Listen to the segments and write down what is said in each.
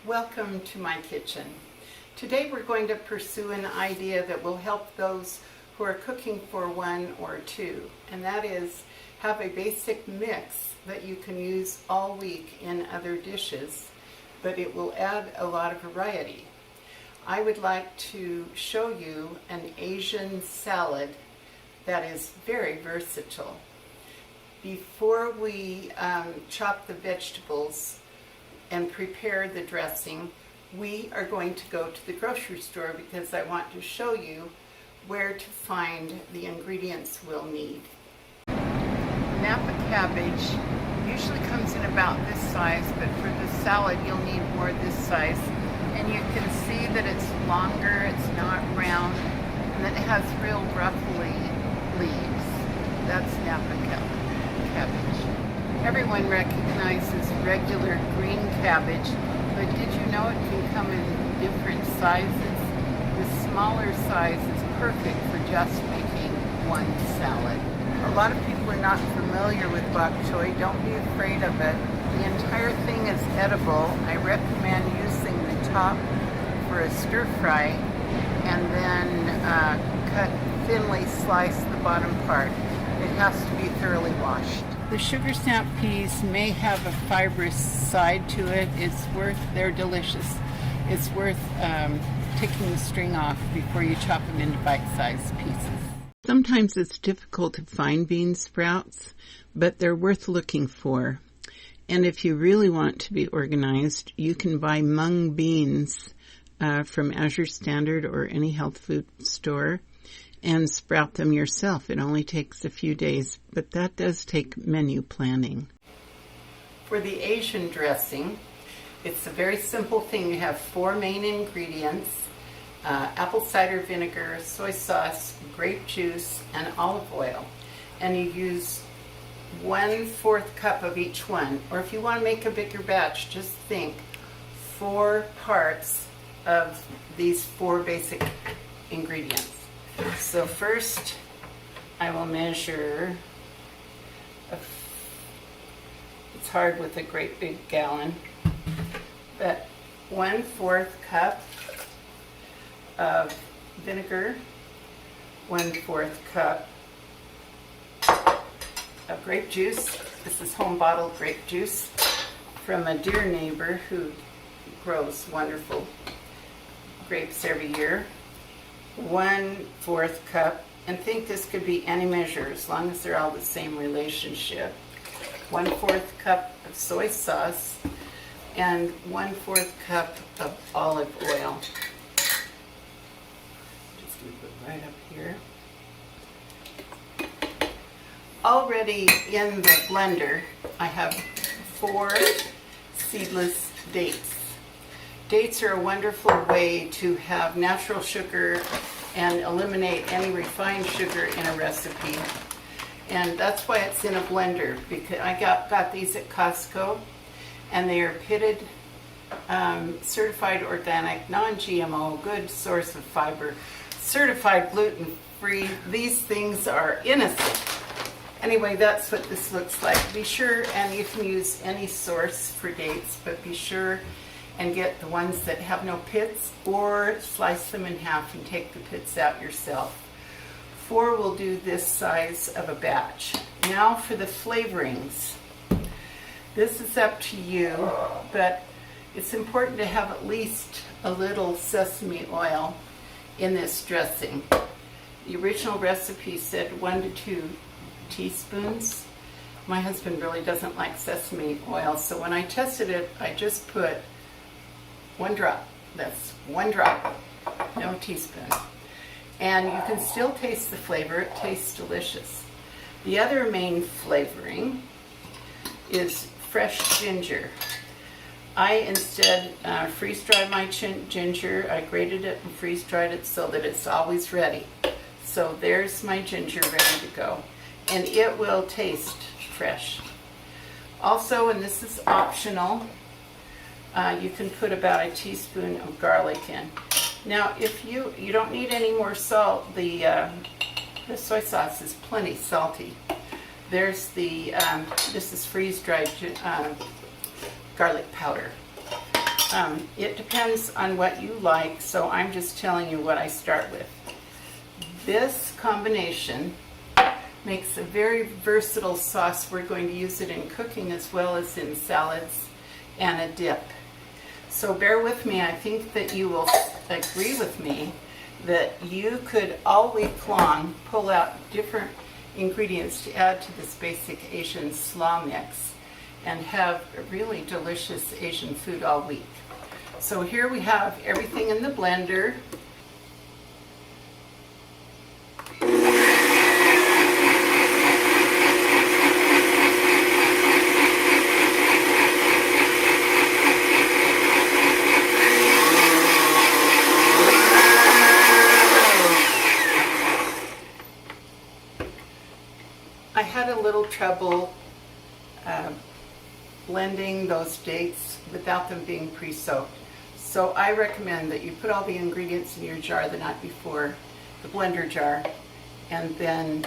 Welcome to my kitchen. Today we're going to pursue an idea that will help those who are cooking for one or two, and that is have a basic mix that you can use all week in other dishes, but it will add a lot of variety. I would like to show you an Asian salad that is very versatile. Before we chop the vegetables and prepare the dressing, we are going to go to the grocery store because I want to show you where to find the ingredients we'll need. Napa cabbage usually comes in about this size, but for the salad you'll need more this size. And you can see that it's longer, it's not round, and that it has real ruffly leaves. That's Napa cabbage. Everyone recognizes regular green cabbage, but did you know it can come in different sizes? The smaller size is perfect for just making one salad. A lot of people are not familiar with bok choy. Don't be afraid of it. The entire thing is edible. I recommend using the top for a stir fry and then cut thinly slice the bottom part. It has to be thoroughly washed. The sugar snap peas may have a fibrous side to it. They're delicious. It's worth taking the string off before you chop them into bite-sized pieces. Sometimes it's difficult to find bean sprouts, but they're worth looking for. And if you really want to be organized, you can buy mung beans from Azure Standard or any health food store and sprout them yourself. It only takes a few days, but that does take menu planning. For the Asian dressing, it's a very simple thing. You have 4 main ingredients: apple cider vinegar, soy sauce, grape juice, and olive oil. And you use 1/4 cup of each one. Or if you want to make a bigger batch, just think 4 parts of these 4 basic ingredients. So first, I will measure, it's hard with a great big gallon, but 1/4 cup of vinegar, 1/4 cup of grape juice. This is home bottled grape juice from a dear neighbor who grows wonderful grapes every year. 1/4 cup, and think this could be any measure as long as they're all the same relationship. 1/4 cup of soy sauce and 1/4 cup of olive oil. Just going to put right up here. Already in the blender, I have 4 seedless dates. Dates are a wonderful way to have natural sugar and eliminate any refined sugar in a recipe. And that's why it's in a blender, because I got these at Costco, and they are pitted, certified organic, non-GMO, good source of fiber, certified gluten-free. These things are innocent. Anyway, that's what this looks like. Be sure, and you can use any source for dates, but be sure and get the ones that have no pits, or slice them in half and take the pits out yourself. 4 will do this size of a batch. Now for the flavorings. This is up to you, but it's important to have at least a little sesame oil in this dressing. The original recipe said 1 to 2 teaspoons. My husband really doesn't like sesame oil, so when I tested it, I just put 1 drop. That's 1 drop, no teaspoon. And you can still taste the flavor. It tastes delicious. The other main flavoring is fresh ginger. I instead freeze-dried my ginger. I grated it and freeze-dried it so that it's always ready. So there's my ginger ready to go. And it will taste fresh. Also, and this is optional, you can put about a teaspoon of garlic in. Now, if you don't need any more salt, the soy sauce is plenty salty. There's the, this is freeze-dried garlic powder. It depends on what you like, so I'm just telling you what I start with. This combination makes a very versatile sauce. We're going to use it in cooking as well as in salads and a dip. So bear with me. I think that you will agree with me that you could all week long pull out different ingredients to add to this basic Asian slaw mix and have a really delicious Asian food all week. So here we have everything in the blender. I had a little trouble blending those dates without them being pre-soaked. So I recommend that you put all the ingredients in your jar the night before, the blender jar, and then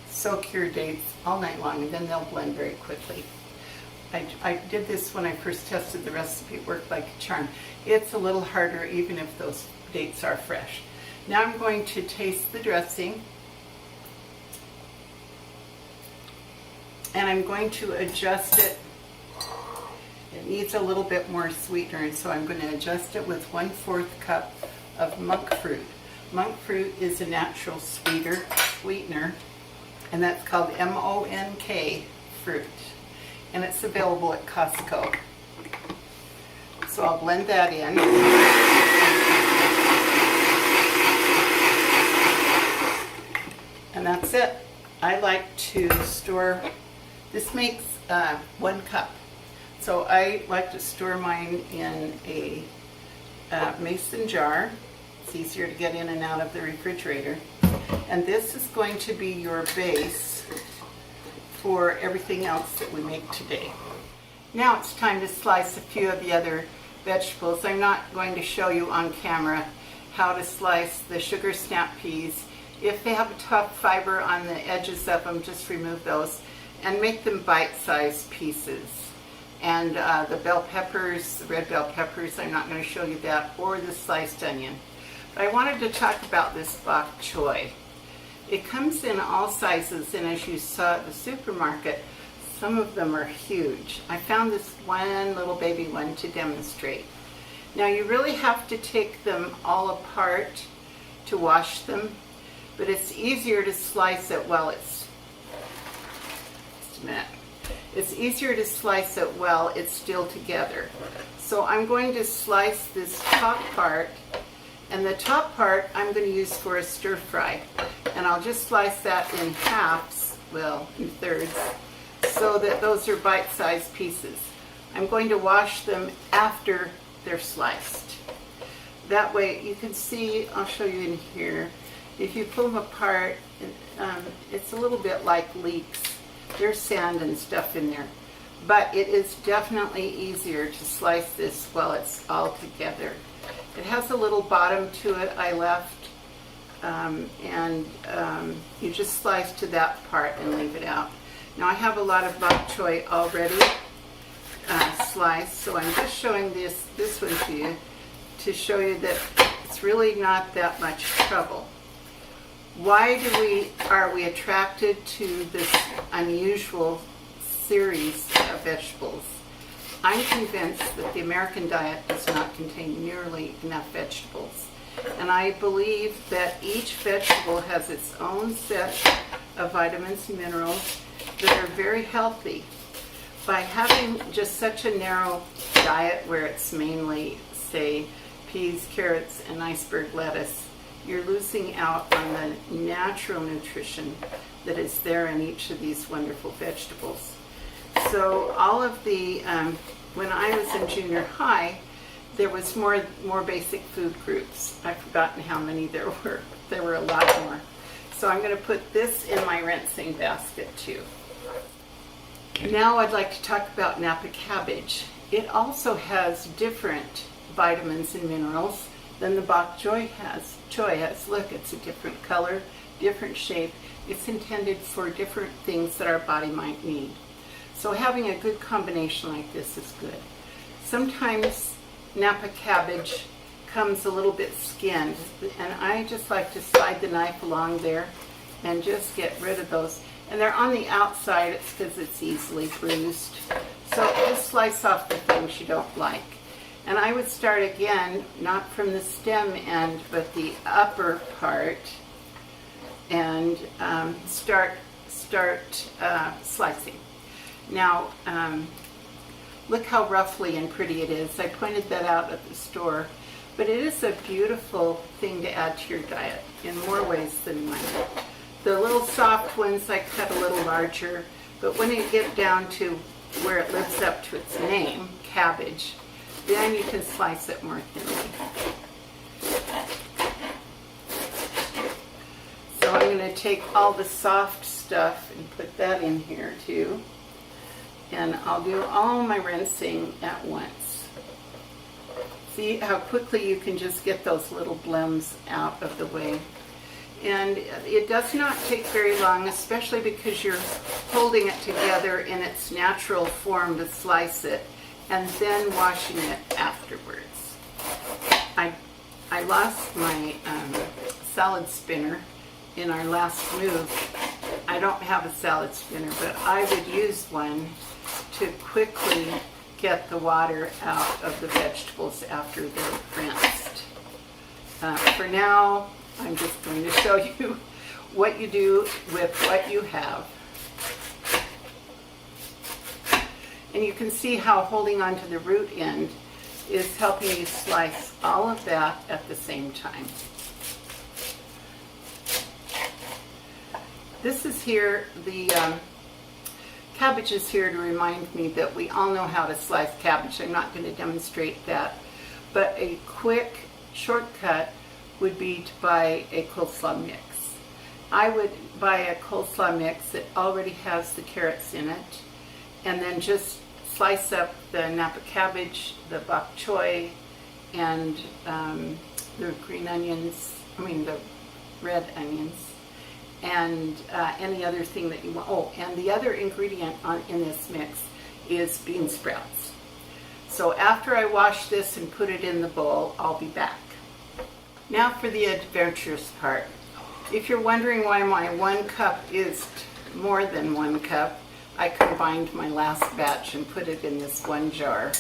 soak your dates all night long, and then they'll blend very quickly. I did this when I first tested the recipe. It worked like a charm. It's a little harder even if those dates are fresh. Now I'm going to taste the dressing. And I'm going to adjust it. It needs a little bit more sweetener, and so I'm going to adjust it with 1/4 cup of monk fruit. Monk fruit is a natural sweetener, and that's called MONK fruit, and it's available at Costco. So I'll blend that in. And that's it. I like to store. This makes 1 cup. So I like to store mine in a mason jar. It's easier to get in and out of the refrigerator. And this is going to be your base for everything else that we make today. Now it's time to slice a few of the other vegetables. I'm not going to show you on camera how to slice the sugar snap peas. If they have a tough fiber on the edges of them, just remove those and make them bite-sized pieces. And the bell peppers, the red bell peppers, I'm not going to show you that, or the sliced onion. But I wanted to talk about this bok choy. It comes in all sizes, and as you saw at the supermarket, some of them are huge. I found this one little baby one to demonstrate. Now you really have to take them all apart to wash them, but it's easier to slice it while it's It's easier to slice it while it's still together. So I'm going to slice this top part, and the top part I'm going to use for a stir fry. And I'll just slice that in halves, well, in thirds, so that those are bite-sized pieces. I'm going to wash them after they're sliced. That way you can see, I'll show you in here, if you pull them apart, it's a little bit like leeks. There's sand and stuff in there. But it is definitely easier to slice this while it's all together. It has a little bottom to it I left, and you just slice to that part and leave it out. Now I have a lot of bok choy already sliced, so I'm just showing this one to you to show you that it's really not that much trouble. Why are we attracted to this unusual series of vegetables? I'm convinced that the American diet does not contain nearly enough vegetables. And I believe that each vegetable has its own set of vitamins and minerals that are very healthy. By having just such a narrow diet where it's mainly, say, peas, carrots, and iceberg lettuce, you're losing out on the natural nutrition that is there in each of these wonderful vegetables. So all of the, when I was in junior high, there was more basic food groups. I've forgotten how many there were. There were a lot more. So I'm going to put this in my rinsing basket too. Now I'd like to talk about Napa cabbage. It also has different vitamins and minerals than the bok choy has. Look, it's a different color, different shape. It's intended for different things that our body might need. So having a good combination like this is good. sometimes Napa cabbage comes a little bit skinned, and I just like to slide the knife along there and just get rid of those. And they're on the outside, it's because it's easily bruised. So just slice off the things you don't like. And I would start again, not from the stem end, but the upper part, and start slicing. Now, look how roughly and pretty it is. I pointed that out at the store. But it is a beautiful thing to add to your diet in more ways than one. The little soft ones I cut a little larger, but when you get down to where it lives up to its name, cabbage, then you can slice it more thinly. So I'm going to take all the soft stuff and put that in here too. And I'll do all my rinsing at once. See how quickly you can just get those little blems out of the way. And it does not take very long, especially because you're holding it together in its natural form to slice it, and then washing it afterwards. I lost my salad spinner in our last move. I don't have a salad spinner, but I would use one to quickly get the water out of the vegetables after they're rinsed. For now, I'm just going to show you what you do with what you have. And you can see how holding onto the root end is helping you slice all of that at the same time. This is here, the cabbage is here to remind me that we all know how to slice cabbage. I'm not going to demonstrate that. But a quick shortcut would be to buy a coleslaw mix. I would buy a coleslaw mix that already has the carrots in it, and then just slice up the Napa cabbage, the bok choy, and the green onions, the red onions, and any other thing that you want. Oh, and the other ingredient in this mix is bean sprouts. So after I wash this and put it in the bowl, I'll be back. Now for the adventurous part. If you're wondering why my 1 cup is more than 1 cup, I combined my last batch and put it in this one jar.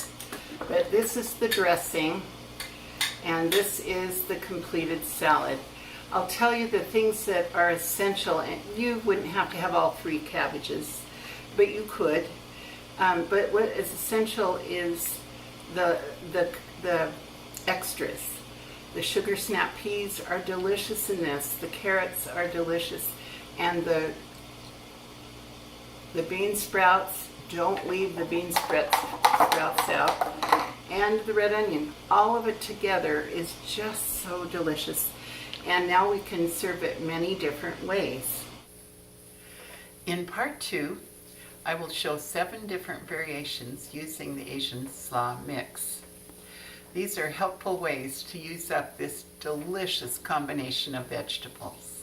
But this is the dressing, and this is the completed salad. I'll tell you the things that are essential, and you wouldn't have to have all 3 cabbages, but you could. But what is essential is the extras. The sugar snap peas are delicious in this. The carrots are delicious, and the bean sprouts, don't leave the bean sprouts out, and the red onion. All of it together is just so delicious. And now we can serve it many different ways. In part 2, I will show 7 different variations using the Asian slaw mix. These are helpful ways to use up this delicious combination of vegetables.